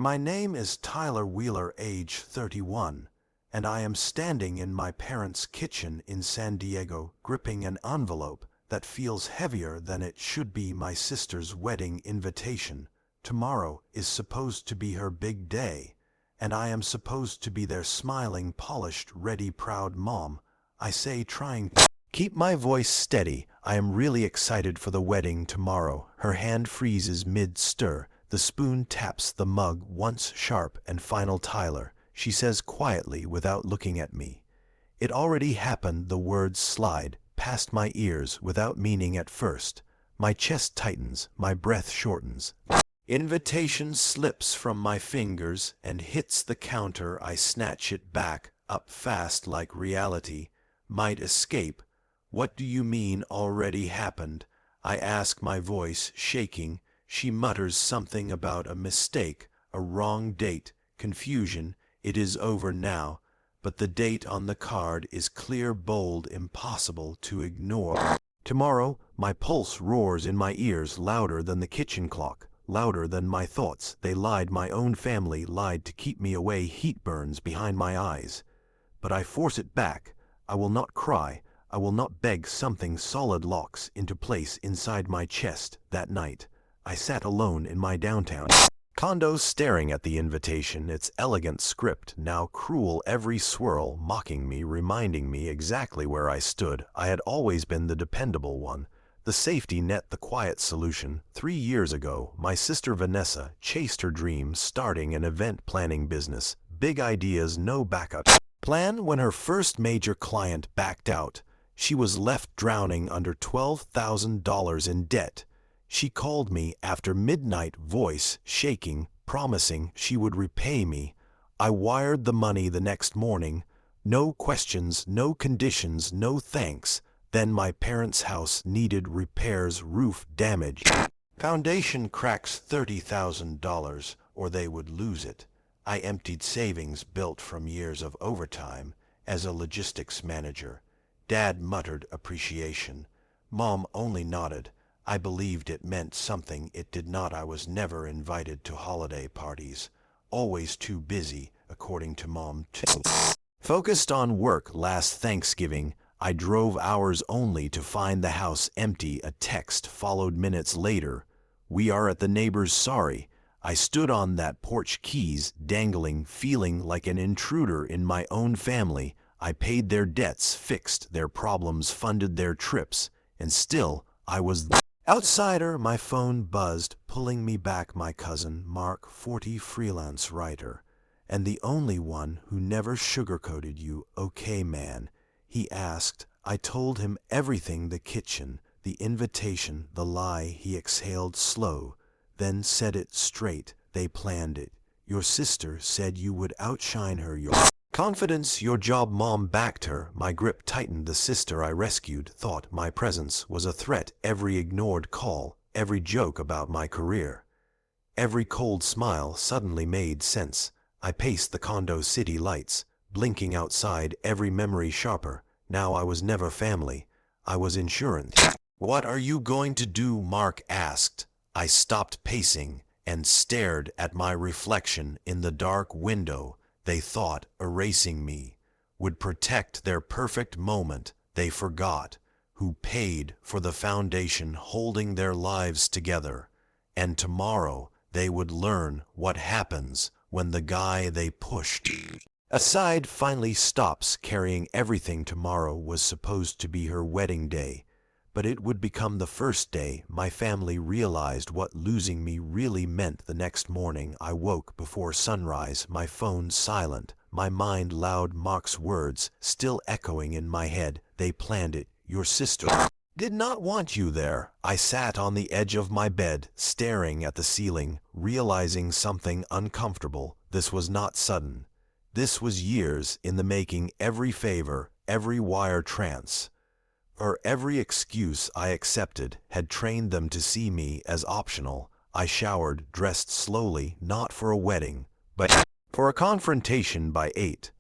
My name is Tyler Wheeler, age 31, and I am standing in my parents' kitchen in San Diego, gripping an envelope that feels heavier than it should be. My sister's wedding invitation. Tomorrow is supposed to be her big day, and I am supposed to be their smiling, polished, ready, proud mom. I say, trying to keep my voice steady. I am really excited for the wedding tomorrow. Her hand freezes mid-stir. The spoon taps the mug once sharp and final. Tyler, she says quietly without looking at me. It already happened. The words slide past my ears without meaning at first. My chest tightens, my breath shortens. Invitation slips from my fingers and hits the counter. I snatch it back, up fast like reality might escape. What do you mean already happened? I ask, my voice shaking. She mutters something about a mistake, a wrong date, confusion. It is over now, but the date on the card is clear, bold, impossible to ignore. Tomorrow, my pulse roars in my ears, louder than the kitchen clock, louder than my thoughts. They lied, my own family lied to keep me away. Heat burns behind my eyes, but I force it back. I will not cry. I will not beg. Something solid locks into place inside my chest. That night, I sat alone in my downtown condo, staring at the invitation, its elegant script, now cruel, every swirl mocking me, reminding me exactly where I stood. I had always been the dependable one, the safety net, the quiet solution. 3 years ago, my sister Vanessa chased her dreams, starting an event planning business. Big ideas, no backup plan. When her first major client backed out, she was left drowning under $12,000 in debt. She called me after midnight, voice shaking, promising she would repay me. I wired the money the next morning. No questions, no conditions, no thanks. Then my parents' house needed repairs, roof damage. Foundation cracks, $30,000, or they would lose it. I emptied savings built from years of overtime as a logistics manager. Dad muttered appreciation. Mom only nodded. I believed it meant something. It did not. I was never invited to holiday parties. Always too busy, according to Mom, too. Focused on work. Last Thanksgiving, I drove hours only to find the house empty. A text followed minutes later. We are at the neighbor's, sorry. I stood on that porch, keys dangling, feeling like an intruder in my own family. I paid their debts, fixed their problems, funded their trips, and still I was the outsider. My phone buzzed, pulling me back. My cousin, Mark, 40, freelance writer, and the only one who never sugarcoated you. Okay, man, he asked. I told him everything, the kitchen, the invitation, the lie. He exhaled slow, then said it straight. They planned it. Your sister said you would outshine her. Your confidence, your job. Mom backed her. My grip tightened. The sister I rescued thought my presence was a threat. Every ignored call, every joke about my career, every cold smile suddenly made sense. I paced the condo, city lights blinking outside, every memory sharper. Now I was never family. I was insurance. What are you going to do? Mark asked. I stopped pacing and stared at my reflection in the dark window. They thought erasing me would protect their perfect moment. They forgot who paid for the foundation holding their lives together. And tomorrow they would learn what happens when the guy they pushed aside finally stops carrying everything. Tomorrow was supposed to be her wedding day, but it would become the first day my family realized what losing me really meant. The next morning I woke before sunrise, my phone silent, my mind loud. Mark's words still echoing in my head. They planned it. Your sister did not want you there. I sat on the edge of my bed, staring at the ceiling, realizing something uncomfortable. This was not sudden. This was years in the making. Every favor, every wire transfer, every excuse I accepted had trained them to see me as optional. I showered, dressed slowly, not for a wedding, but for a confrontation. By 8,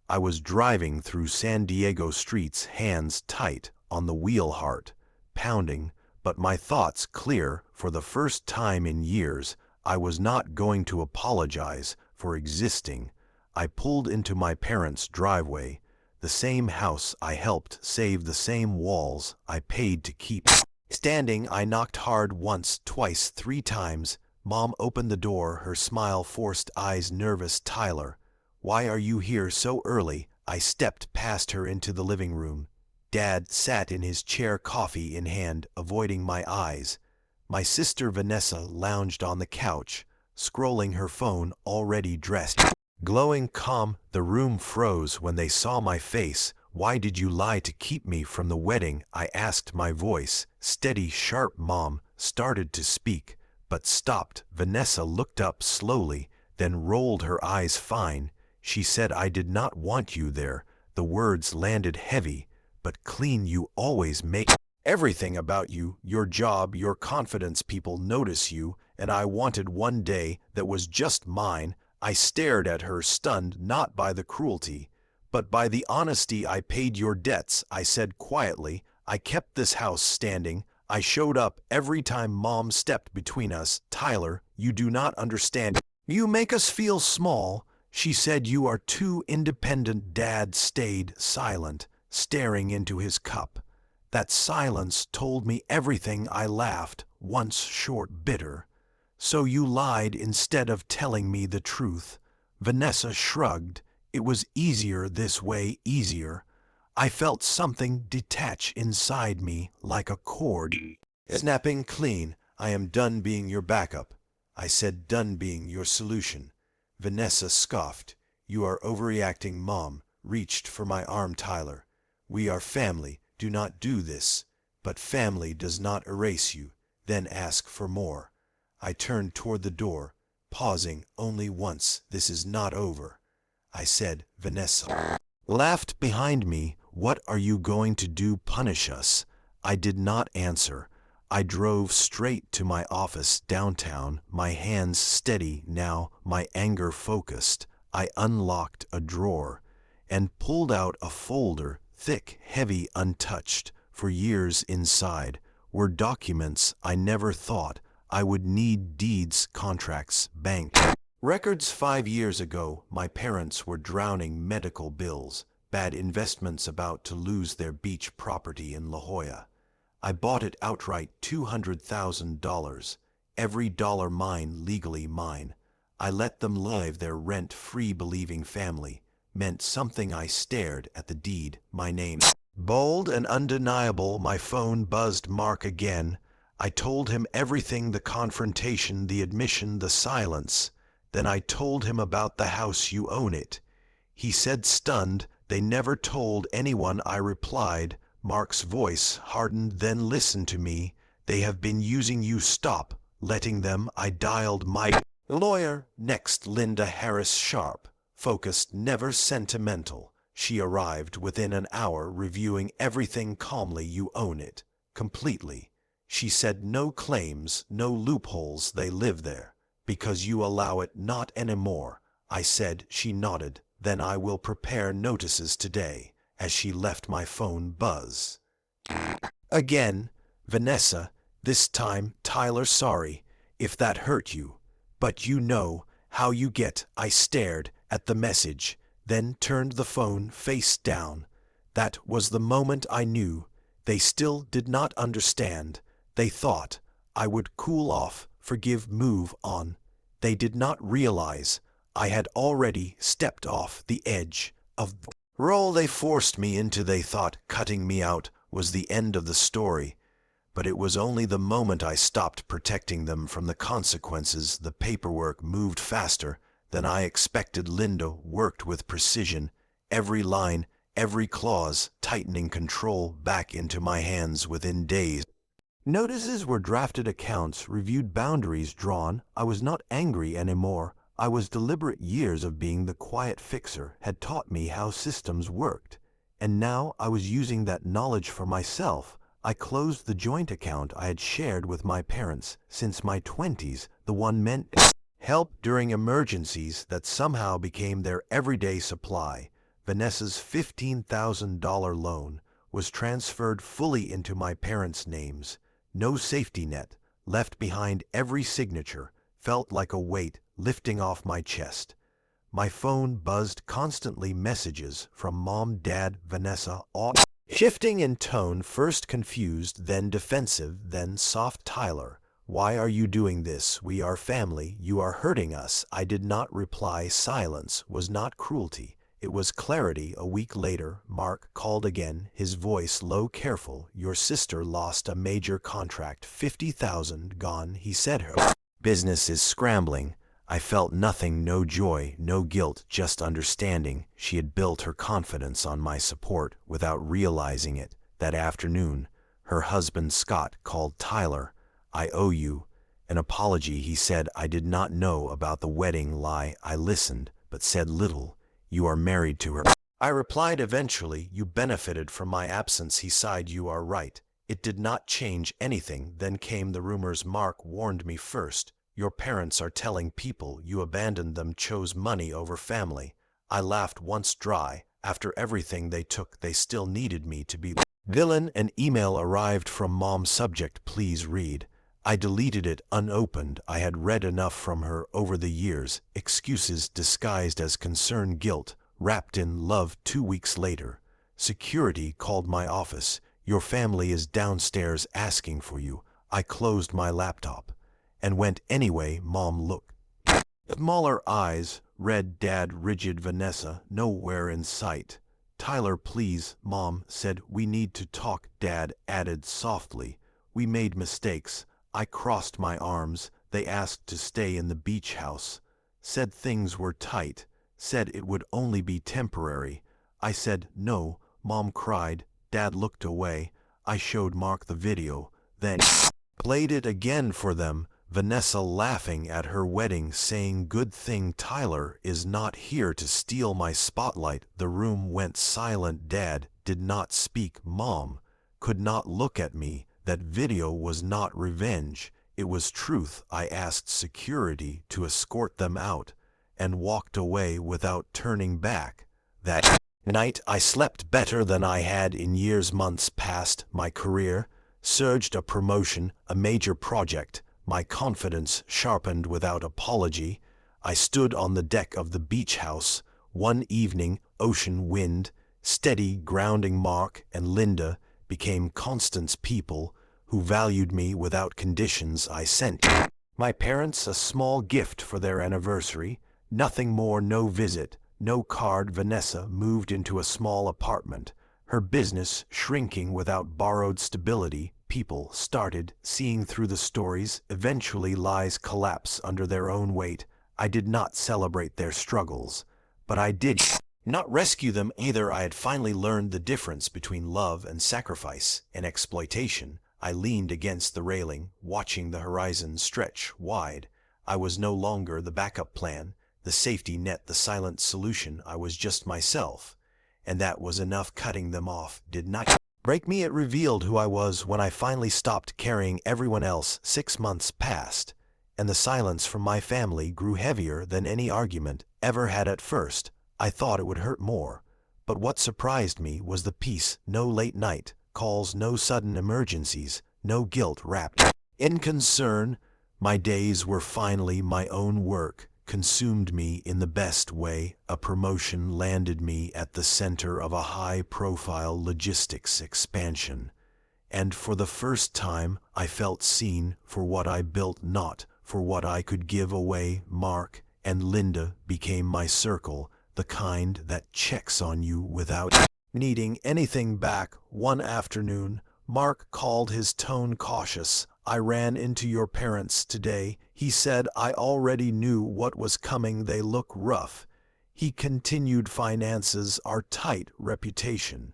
I was driving through San Diego streets, hands tight on the wheel, heart pounding, but my thoughts clear. For the first time in years, I was not going to apologize for existing. I pulled into my parents' driveway, the same house I helped save, the same walls I paid to keep. Standing, I knocked hard once, twice, 3 times. Mom opened the door, her smile, forced eyes, nervous. Tyler, why are you here so early? I stepped past her into the living room. Dad sat in his chair, coffee in hand, avoiding my eyes. My sister Vanessa lounged on the couch, scrolling her phone, already dressed. Glowing calm, the room froze when they saw my face. Why did you lie to keep me from the wedding? I asked, my voice steady, sharp. Mom started to speak, but stopped. Vanessa looked up slowly, then rolled her eyes. Fine, she said, I did not want you there. The words landed heavy, but clean. You always make everything about you, your job, your confidence. People notice you, and I wanted one day that was just mine. I stared at her, stunned, not by the cruelty, but by the honesty. I paid your debts, I said quietly. I kept this house standing. I showed up every time Mom stepped between us. Tyler, you do not understand. You make us feel small. She said, you are too independent. Dad stayed silent, staring into his cup. That silence told me everything. I laughed, once short, bitter. So you lied instead of telling me the truth. Vanessa shrugged. It was easier this way, easier. I felt something detach inside me like a cord snapping clean. I am done being your backup. I said, done being your solution. Vanessa scoffed. You are overreacting. Mom reached for my arm. Tyler, we are family. Do not do this. But family does not erase you, then ask for more. I turned toward the door, pausing only once. This is not over, I said. Vanessa laughed behind me. What are you going to do? Punish us? I did not answer. I drove straight to my office downtown, my hands steady now, my anger focused. I unlocked a drawer and pulled out a folder, thick, heavy, untouched. For years inside were documents I never thought I would need. Deeds, contracts, bank records. 5 years ago, my parents were drowning. Medical bills, bad investments, about to lose their beach property in La Jolla. I bought it outright, $200,000. Every dollar mine, legally mine. I let them live their rent-free, believing family meant something. I stared at the deed, my name bold and undeniable. My phone buzzed. Mark again. I told him everything, the confrontation, the admission, the silence. Then I told him about the house. You own it. He said, stunned, they never told anyone. I replied, Mark's voice hardened. Then listen to me. They have been using you. Stop letting them. I dialed my lawyer. Next, Linda Harris, sharp, focused, never sentimental. She arrived within an hour, reviewing everything calmly. You own it, completely. She said, no claims, no loopholes. They live there because you allow it. Not anymore, I said. She nodded. Then I will prepare notices today. As she left, my phone buzz again. Vanessa, this time. Tyler, sorry if that hurt you, but you know how you get. I stared at the message, then turned the phone face down. That was the moment I knew they still did not understand. They thought I would cool off, forgive, move on. They did not realize I had already stepped off the edge of the role they forced me into. They thought cutting me out was the end of the story, but it was only the moment I stopped protecting them from the consequences. The paperwork moved faster than I expected. Linda worked with precision, every line, every clause, tightening control back into my hands within days. Notices were drafted, accounts reviewed, boundaries drawn. I was not angry anymore. I was deliberate. Years of being the quiet fixer had taught me how systems worked, and now I was using that knowledge for myself. I closed the joint account I had shared with my parents since my 20s, the one meant help during emergencies that somehow became their everyday supply. Vanessa's $15,000 loan was transferred fully into my parents' names. No safety net left behind. Every signature felt like a weight lifting off my chest. My phone buzzed constantly, messages from Mom, Dad, Vanessa, all shifting in tone, first confused, then defensive, then soft. Tyler, why are you doing this? We are family. You are hurting us. I did not reply. Silence was not cruelty. It was clarity. A week later, Mark called again, his voice low, careful. Your sister lost a major contract, 50,000 gone, he said. Her business is scrambling. I felt nothing, no joy, no guilt, just understanding. She had built her confidence on my support without realizing it. That afternoon, her husband Scott called. Tyler, I owe you an apology, he said. I did not know about the wedding lie. I listened, but said little. You are married to her. I replied, eventually. You benefited from my absence, he sighed. You are right. It did not change anything. Then came the rumors. Mark warned me first. Your parents are telling people you abandoned them, chose money over family. I laughed once dry. After everything they took, they still needed me to be villain. An email arrived from Mom, subject, please read. I deleted it unopened. I had read enough from her over the years. Excuses disguised as concern, guilt wrapped in love. 2 weeks later, security called my office. Your family is downstairs asking for you. I closed my laptop and went anyway. Mom looked. Smaller eyes, read. Dad, rigid. Vanessa, nowhere in sight. Tyler, please, Mom said, we need to talk. Dad added softly, we made mistakes. I crossed my arms. They asked to stay in the beach house. Said things were tight. Said it would only be temporary. I said no. Mom cried. Dad looked away. I showed Mark the video, then played it again for them. Vanessa laughing at her wedding, saying, good thing Tyler is not here to steal my spotlight. The room went silent. Dad did not speak. Mom could not look at me. That video was not revenge, it was truth. I asked security to escort them out and walked away without turning back. That night I slept better than I had in years. Months passed. My career surged. A promotion, a major project. My confidence sharpened without apology. I stood on the deck of the beach house one evening, ocean wind, steady grounding. Mark and Linda became Constance, people who valued me without conditions. I sent my parents a small gift for their anniversary. Nothing more, no visit, no card. Vanessa moved into a small apartment, her business shrinking without borrowed stability. People started seeing through the stories. Eventually lies collapse under their own weight. I did not celebrate their struggles, but I did not rescue them either. I had finally learned the difference between love and sacrifice and exploitation. I leaned against the railing, watching the horizon stretch wide. I was no longer the backup plan, the safety net, the silent solution. I was just myself, and that was enough. Cutting them off did not break me. It revealed who I was. When I finally stopped carrying everyone else, 6 months passed, and the silence from my family grew heavier than any argument ever had. At first, I thought it would hurt more, but what surprised me was the peace. No late night calls, no sudden emergencies, no guilt wrapped in concern. My days were finally my own. Work consumed me in the best way. A promotion landed me at the center of a high-profile logistics expansion, and for the first time I felt seen for what I built, not for what I could give away. Mark and Linda became my circle, the kind that checks on you without needing anything back. One afternoon, Mark called, his tone cautious. I ran into your parents today, he said. I already knew what was coming. They look rough. He continued, finances are tight, reputation.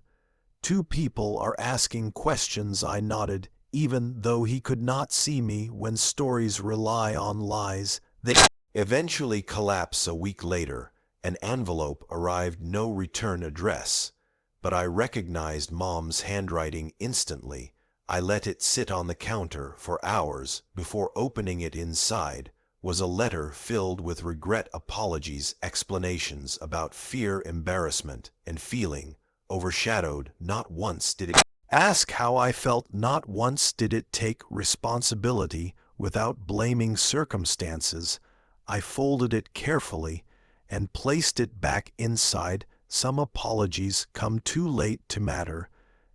2 people are asking questions. I nodded, even though he could not see me. When stories rely on lies, they eventually collapse. A week later, an envelope arrived, no return address, but I recognized Mom's handwriting instantly. I let it sit on the counter for hours before opening it. Inside was a letter filled with regret, apologies, explanations about fear, embarrassment, and feeling overshadowed. Not once did it ask how I felt, not once did it take responsibility Without blaming circumstances, I folded it carefully and placed it back inside. Some apologies come too late to matter.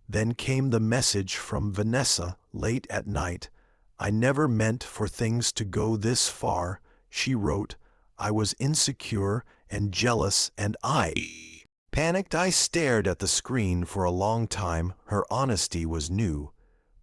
Then came the message from Vanessa late at night. I never meant for things to go this far, she wrote. I was insecure and jealous and I panicked. I stared at the screen for a long time. Her honesty was new,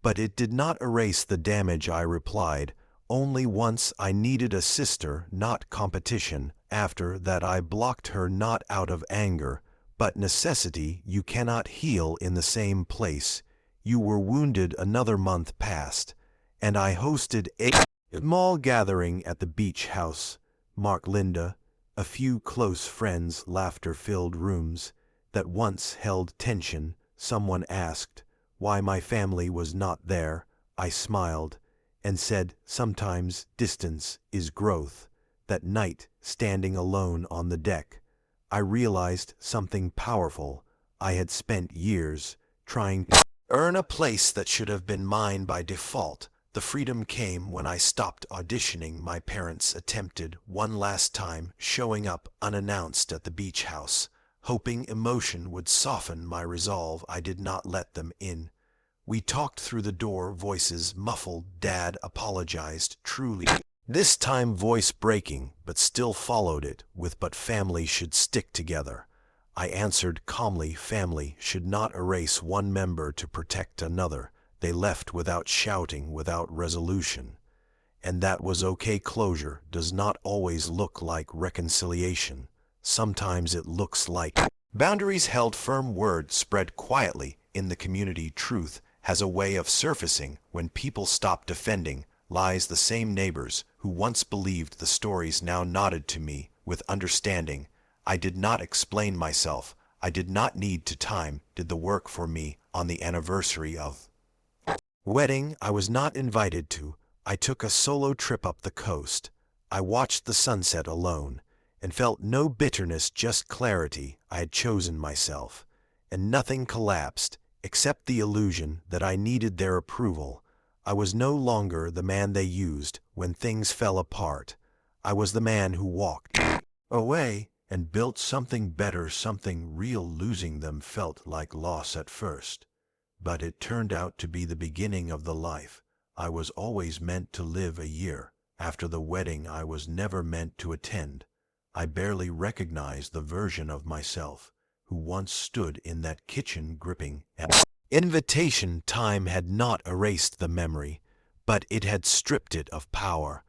but it did not erase the damage. I replied, only once. I needed a sister, not competition. After that I blocked her, not out of anger, but necessity. You cannot heal in the same place. You were wounded. Another month passed, and I hosted a small gathering at the beach house. Mark, Linda, a few close friends, laughter-filled rooms that once held tension. Someone asked why my family was not there. I smiled and said, sometimes distance is growth. That night, standing alone on the deck, I realized something powerful. I had spent years trying to earn a place that should have been mine by default. The freedom came when I stopped auditioning. My parents attempted one last time, showing up unannounced at the beach house, hoping emotion would soften my resolve. I did not let them in. We talked through the door, voices muffled. Dad apologized, truly, this time voice breaking, but still followed it with, but family should stick together. I answered calmly, family should not erase one member to protect another. They left without shouting, without resolution. And that was okay. Closure does not always look like reconciliation. Sometimes it looks like boundaries held firm. Word spread quietly in the community. Truth has a way of surfacing when people stop defending lies. The same neighbors who once believed the stories now nodded to me with understanding. I did not explain myself. I did not need to. Time did the work for me. On the anniversary of wedding I was not invited to, I took a solo trip up the coast. I watched the sunset alone and felt no bitterness, just clarity. I had chosen myself, and nothing collapsed except the illusion that I needed their approval. I was no longer the man they used when things fell apart. I was the man who walked away and built something better, something real. Losing them felt like loss at first, but it turned out to be the beginning of the life I was always meant to live. A year after the wedding I was never meant to attend, I barely recognized the version of myself who once stood in that kitchen gripping an invitation. Time had not erased the memory, but it had stripped it of power.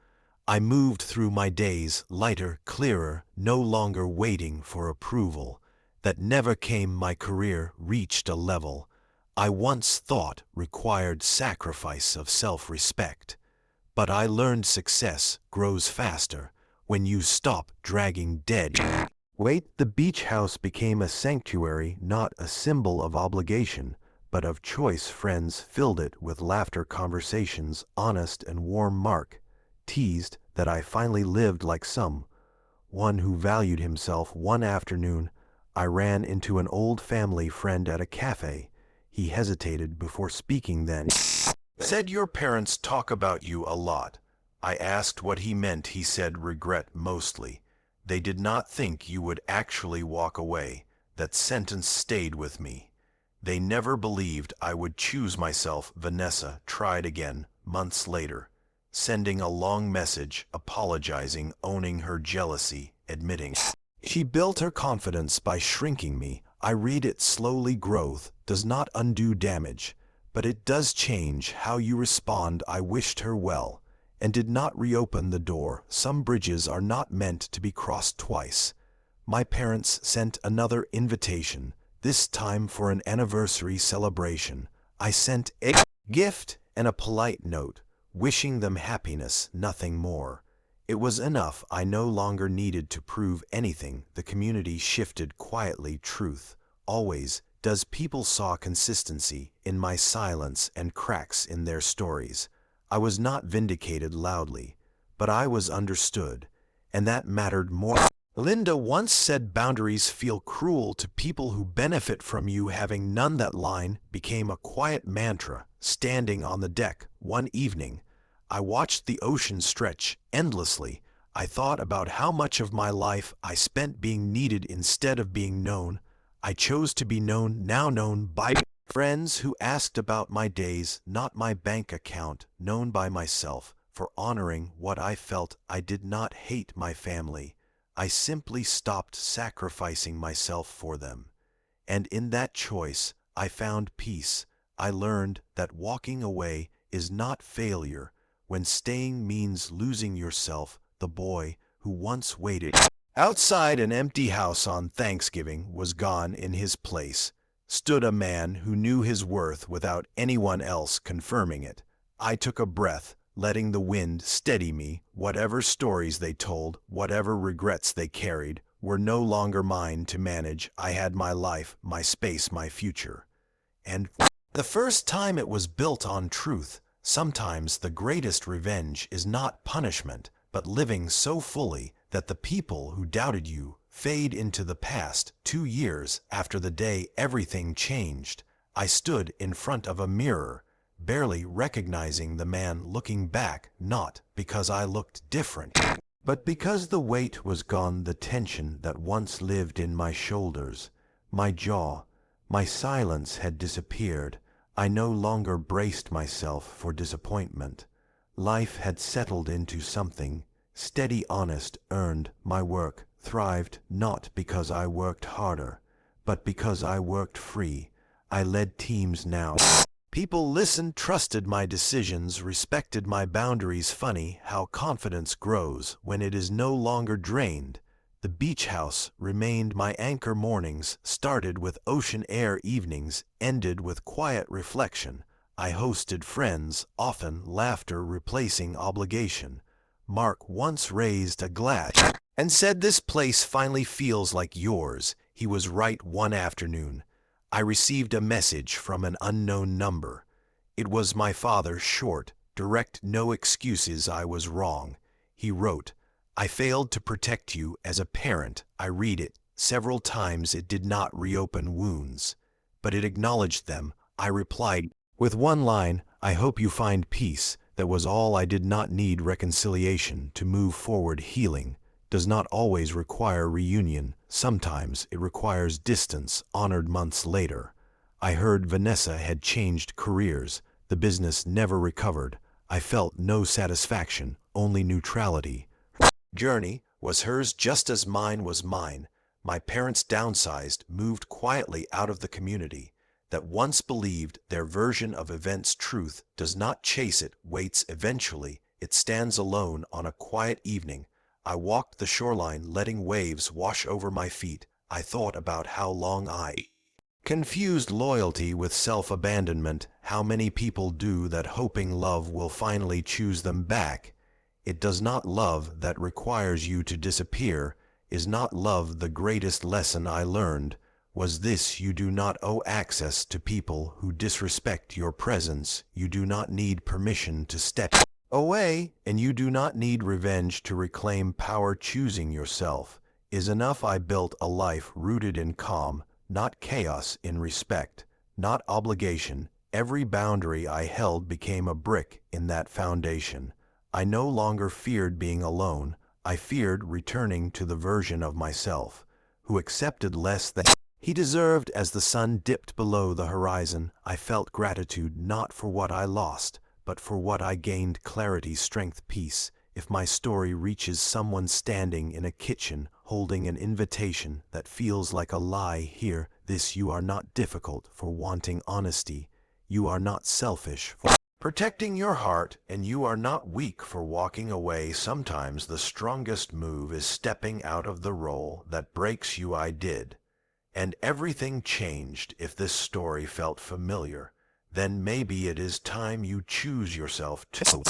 I moved through my days, lighter, clearer, no longer waiting for approval that never came. My career reached a level I once thought required sacrifice of self-respect. But I learned success grows faster when you stop dragging dead weight. The beach house became a sanctuary, not a symbol of obligation, but of choice. Friends filled it with laughter, conversations, honest and warm. Mark teased that I finally lived like one who valued himself. One afternoon, I ran into an old family friend at a cafe. He hesitated before speaking, then said, "Your parents talk about you a lot." I asked what he meant. He said, "Regret mostly. They did not think you would actually walk away." That sentence stayed with me. They never believed I would choose myself. Vanessa tried again, months later, sending a long message, apologizing, owning her jealousy, admitting she built her confidence by shrinking me. I read it slowly. Growth does not undo damage, but it does change how you respond. I wished her well and did not reopen the door. Some bridges are not meant to be crossed twice. My parents sent another invitation, this time for an anniversary celebration. I sent a gift and a polite note, wishing them happiness, nothing more. It was enough. I no longer needed to prove anything. The community shifted quietly. Truth always does. People saw consistency in my silence and cracks in their stories. I was not vindicated loudly, but I was understood, and that mattered more. Linda once said, "Boundaries feel cruel to people who benefit from you having none." That line became a quiet mantra. Standing on the deck one evening, I watched the ocean stretch endlessly. I thought about how much of my life I spent being needed instead of being known. I chose to be known, now known by friends who asked about my days, not my bank account, known by myself, for honoring what I felt. I did not hate my family. I simply stopped sacrificing myself for them. And in that choice, I found peace. I learned that walking away is not failure, when staying means losing yourself. The boy who once waited outside an empty house on Thanksgiving was gone. In his place stood a man who knew his worth without anyone else confirming it. I took a breath, letting the wind steady me. Whatever stories they told, whatever regrets they carried, were no longer mine to manage. I had my life, my space, my future. And the first time it was built on truth. Sometimes the greatest revenge is not punishment, but living so fully that the people who doubted you fade into the past. 2 years after the day everything changed, I stood in front of a mirror, barely recognizing the man looking back, not because I looked different, but because the weight was gone, the tension that once lived in my shoulders, my jaw, my silence had disappeared. I no longer braced myself for disappointment. Life had settled into something steady, honest, earned. My work thrived not because I worked harder, but because I worked free. I led teams now. People listened, trusted my decisions, respected my boundaries. Funny how confidence grows when it is no longer drained. The beach house remained my anchor. Mornings started with ocean air, evenings ended with quiet reflection. I hosted friends, often laughter replacing obligation. Mark once raised a glass and said, "This place finally feels like yours." He was right. One afternoon, I received a message from an unknown number. It was my father, short, direct, no excuses. I was wrong. He wrote, "I failed to protect you as a parent." I read it several times. It did not reopen wounds, but it acknowledged them. I replied with one line, "I hope you find peace." That was all. I did not need reconciliation to move forward. Healing does not always require reunion. Sometimes it requires distance. Honored months later, I heard Vanessa had changed careers. The business never recovered. I felt no satisfaction, only neutrality. Journey was hers just as mine was mine. My parents downsized, moved quietly out of the community that once believed their version of events. Truth does not chase, it waits. Eventually, it stands alone. On a quiet evening, I walked the shoreline, letting waves wash over my feet. I thought about how long I confused loyalty with self-abandonment. How many people do that, hoping love will finally choose them back. It does not love that requires you to disappear. Is not love the greatest lesson I learned? Was this: you do not owe access to people who disrespect your presence. You do not need permission to step away, and you do not need revenge to reclaim power. Choosing yourself is enough. I built a life rooted in calm, not chaos, in respect, not obligation. Every boundary I held became a brick in that foundation. I no longer feared being alone. I feared returning to the version of myself who accepted less than he deserved. As the sun dipped below the horizon, I felt gratitude, not for what I lost, but for what I gained: clarity, strength, peace. If my story reaches someone standing in a kitchen holding an invitation that feels like a lie, hear this: you are not difficult for wanting honesty. You are not selfish for protecting your heart, and you are not weak for walking away. Sometimes the strongest move is stepping out of the role that breaks you. I did. And everything changed. If this story felt familiar, then maybe it is time you choose yourself too.